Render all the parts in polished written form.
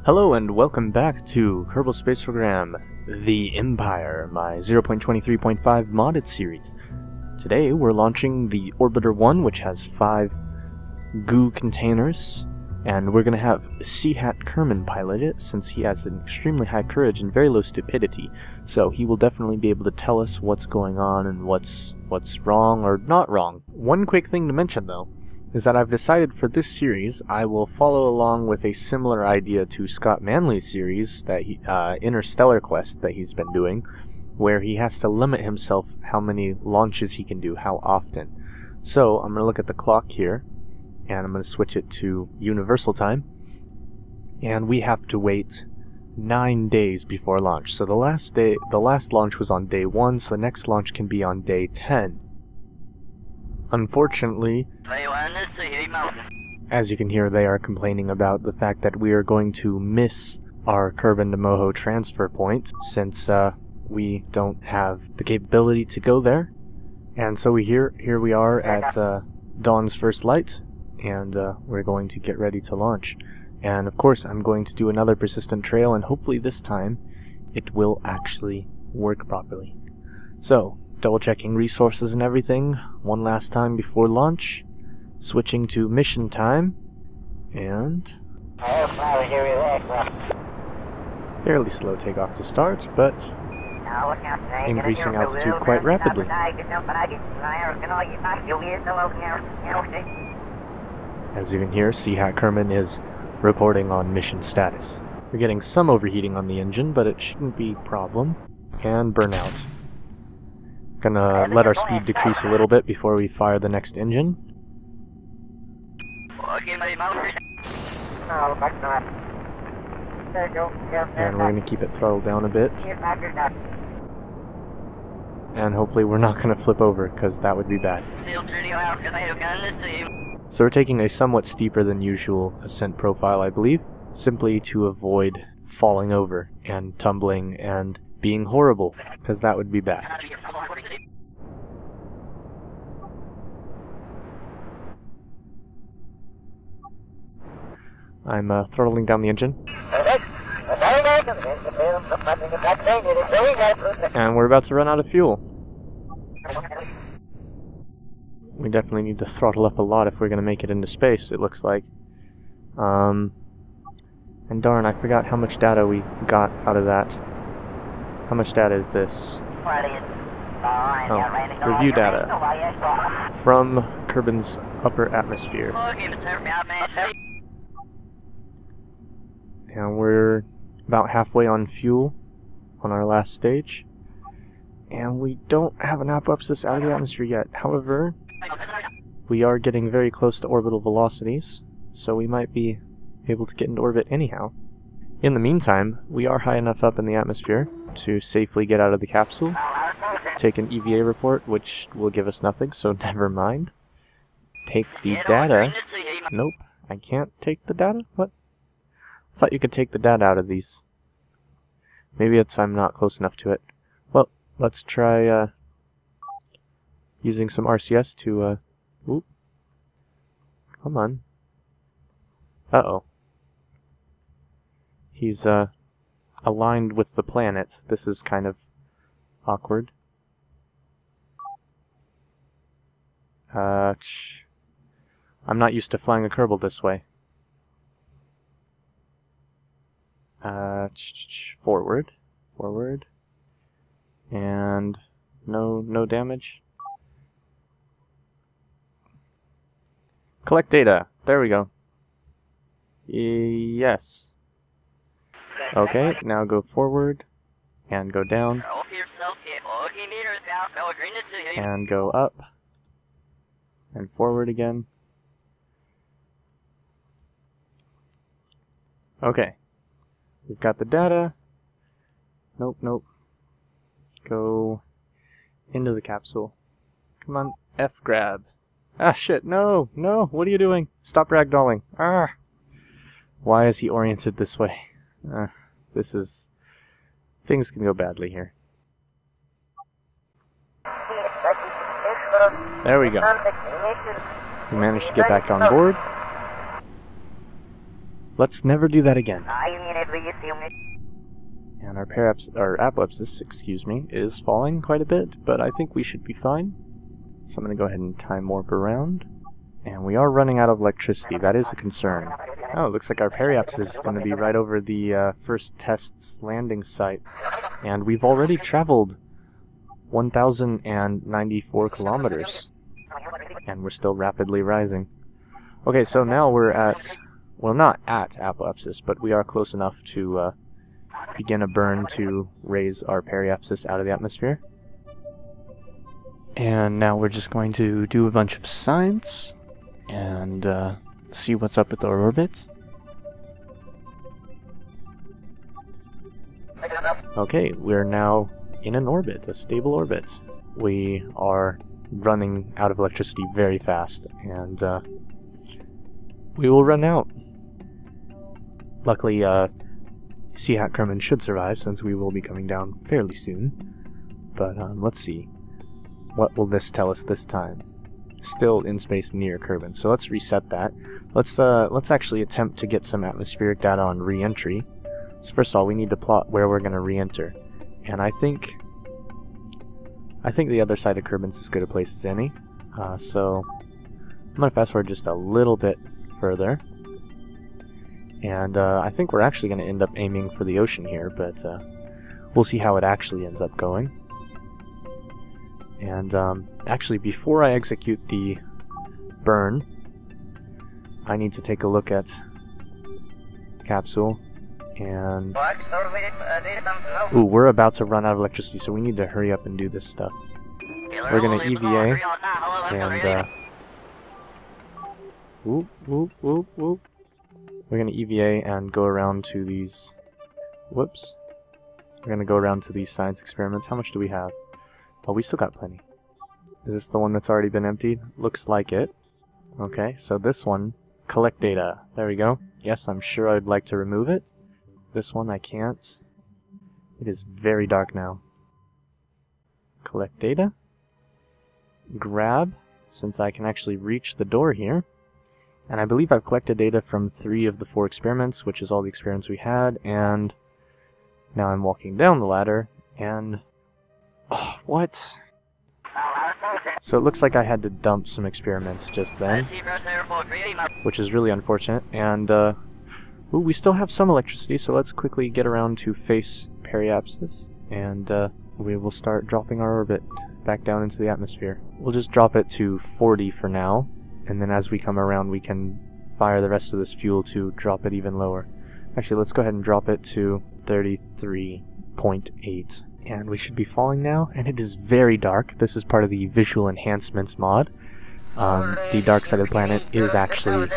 Hello and welcome back to Kerbal Space Program, The Empire, my 0.23.5 modded series. Today we're launching the Orbiter 1, which has 5 goo containers, and we're going to have Seahat Kerman pilot it, since he has an extremely high courage and very low stupidity, so he will definitely be able to tell us what's going on and what's wrong or not wrong. One quick thing to mention though, is that I've decided for this series I will follow along with a similar idea to Scott Manley's series, that Interstellar Quest that he's been doing, where he has to limit himself how many launches he can do, how often. So I'm going to look at the clock here, and I'm going to switch it to universal time, and we have to wait 9 days before launch. So the last launch was on day 1, so the next launch can be on day 10. Unfortunately, as you can hear, they are complaining about the fact that we are going to miss our Kerbin to Moho transfer point, since we don't have the capability to go there. And so here we are at Dawn's first light, and we're going to get ready to launch. And of course I'm going to do another persistent trail, and hopefully this time it will actually work properly. So, double checking resources and everything one last time before launch, switching to mission time, and fairly slow takeoff to start, but increasing altitude quite rapidly. As you can hear, Seahat Kerman is reporting on mission status. We're getting some overheating on the engine, but it shouldn't be a problem. And burnout. Gonna let our speed decrease a little bit before we fire the next engine. And we're gonna keep it throttled down a bit. And hopefully we're not gonna flip over, because that would be bad. So we're taking a somewhat steeper than usual ascent profile, I believe, simply to avoid falling over and tumbling and being horrible, because that would be bad. I'm throttling down the engine. And we're about to run out of fuel. We definitely need to throttle up a lot if we're going to make it into space, it looks like. And darn, I forgot how much data we got out of that. How much data is this? Oh, review data from Kerbin's upper atmosphere. And we're about halfway on fuel on our last stage. And we don't have an apoapsis out of the atmosphere yet. However, we are getting very close to orbital velocities, so we might be able to get into orbit anyhow. In the meantime, we are high enough up in the atmosphere to safely get out of the capsule, take an EVA report, which will give us nothing, so never mind. Take the data. Nope, I can't take the data? What? I thought you could take the data out of these. Maybe it's I'm not close enough to it. Well, let's try using some RCS to oop. Come on. Uh-oh. He's aligned with the planet. This is kind of awkward. I'm not used to flying a Kerbal this way. Forward, and no damage. Collect data. There we go. Yes. Okay, now go forward, and go down, and go up, and forward again. Okay. We've got the data. Nope. Go into the capsule. Come on, F grab. Ah, shit, no, what are you doing? Stop ragdolling. Ah! Why is he oriented this way? Things can go badly here. There we go. We managed to get back on board. Let's never do that again. And our apoapsis, excuse me, is falling quite a bit, but I think we should be fine. So I'm going to go ahead and time warp around. And we are running out of electricity. That is a concern. Oh, it looks like our periapsis is going to be right over the first test's landing site. And we've already traveled 1,094 kilometers. And we're still rapidly rising. Okay, so now we're at, well, not at apoapsis, but we are close enough to begin a burn to raise our periapsis out of the atmosphere. And now we're just going to do a bunch of science and see what's up with our orbit. Okay, we're now in an orbit, a stable orbit. We are running out of electricity very fast, and we will run out. Luckily, Seahat Kerman should survive, since we will be coming down fairly soon. But let's see. What will this tell us this time? Still in space near Kerbin, so let's reset that. Let's actually attempt to get some atmospheric data on Reentry. So first of all, we need to plot where we're going to re-enter, and I think the other side of Kerbin's as good a place as any. So I'm going to fast forward just a little bit further, and I think we're actually going to end up aiming for the ocean here, but we'll see how it actually ends up going. And actually, before I execute the burn, I need to take a look at capsule. And ooh, we're about to run out of electricity, so we need to hurry up and do this stuff. We're gonna EVA and whoop whoop whoop whoop. We're gonna EVA and go around to these. Whoops. We're gonna go around to these science experiments. How much do we have? Oh, we still got plenty. Is this the one that's already been emptied? Looks like it. Okay, so this one, collect data. There we go. Yes, I'm sure I'd like to remove it. This one I can't. It is very dark now. Collect data. Grab, since I can actually reach the door here. And I believe I've collected data from 3 of the 4 experiments, which is all the experiments we had, and now I'm walking down the ladder, and oh, what? So it looks like I had to dump some experiments just then, which is really unfortunate, and ooh, we still have some electricity, so let's quickly get around to face periapsis, and we will start dropping our orbit back down into the atmosphere. We'll just drop it to 40 for now, and then as we come around we can fire the rest of this fuel to drop it even lower. Actually, let's go ahead and drop it to 33.8. And we should be falling now, and it is very dark. This is part of the visual enhancements mod. The dark side of the planet is actually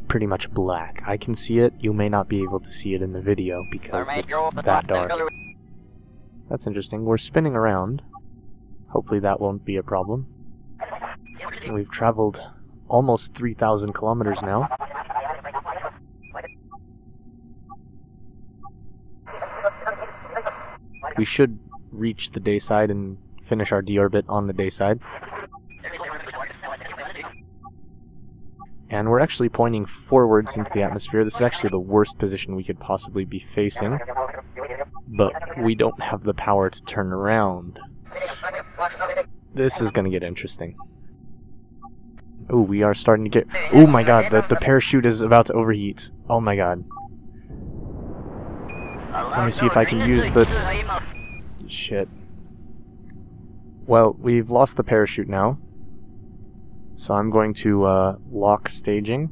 pretty much black. I can see it. You may not be able to see it in the video because it's that dark. That's interesting. We're spinning around. Hopefully that won't be a problem. We've traveled almost 3,000 kilometers now. We should reach the day side and finish our deorbit on the day side. And we're actually pointing forwards into the atmosphere. This is actually the worst position we could possibly be facing. But we don't have the power to turn around. This is going to get interesting. Ooh, we are starting to get... Oh my god, the parachute is about to overheat. Oh my god. Let me see if I can use the... Shit. Well, we've lost the parachute now. So I'm going to lock staging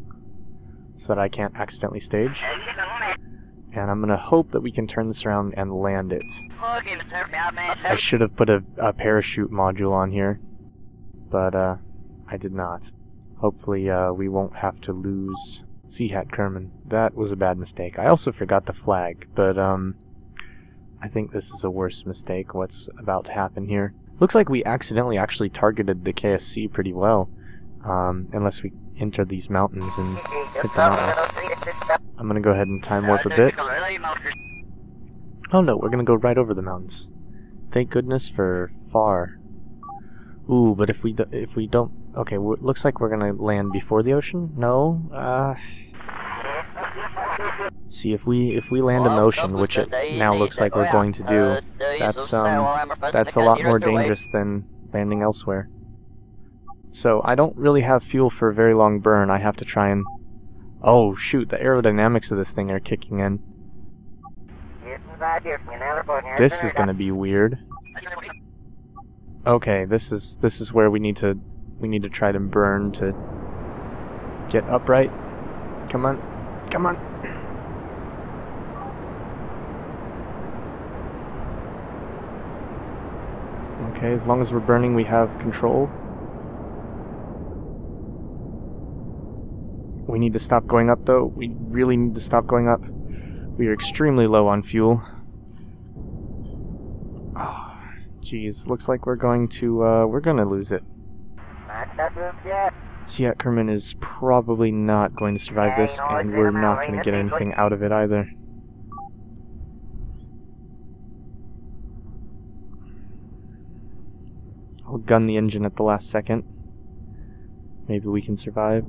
so that I can't accidentally stage. And I'm going to hope that we can turn this around and land it. I should have put a parachute module on here, but I did not. Hopefully we won't have to lose Seahat Kerman. That was a bad mistake. I also forgot the flag, but I think this is a worse mistake, what's about to happen here. Looks like we accidentally actually targeted the KSC pretty well, unless we enter these mountains and hit the mountains. I'm going to go ahead and time warp a bit. Oh no, we're going to go right over the mountains. Thank goodness for far. Ooh, but if we don't... Okay, looks like we're going to land before the ocean? No? See, if we land in the ocean, which it now looks like we're going to do, that's a lot more dangerous than landing elsewhere. So I don't really have fuel for a very long burn. I have to try and... Oh shoot, the aerodynamics of this thing are kicking in. This is gonna be weird. Okay, this is where we need to try to burn to get upright. Come on. Come on. Okay, as long as we're burning, we have control. We need to stop going up, though. We really need to stop going up. We are extremely low on fuel. Oh, jeez. Looks like we're going to lose it. Siat Kerman is probably not going to survive this, and we're not going to get anything out of it either. I'll gun the engine at the last second. Maybe we can survive.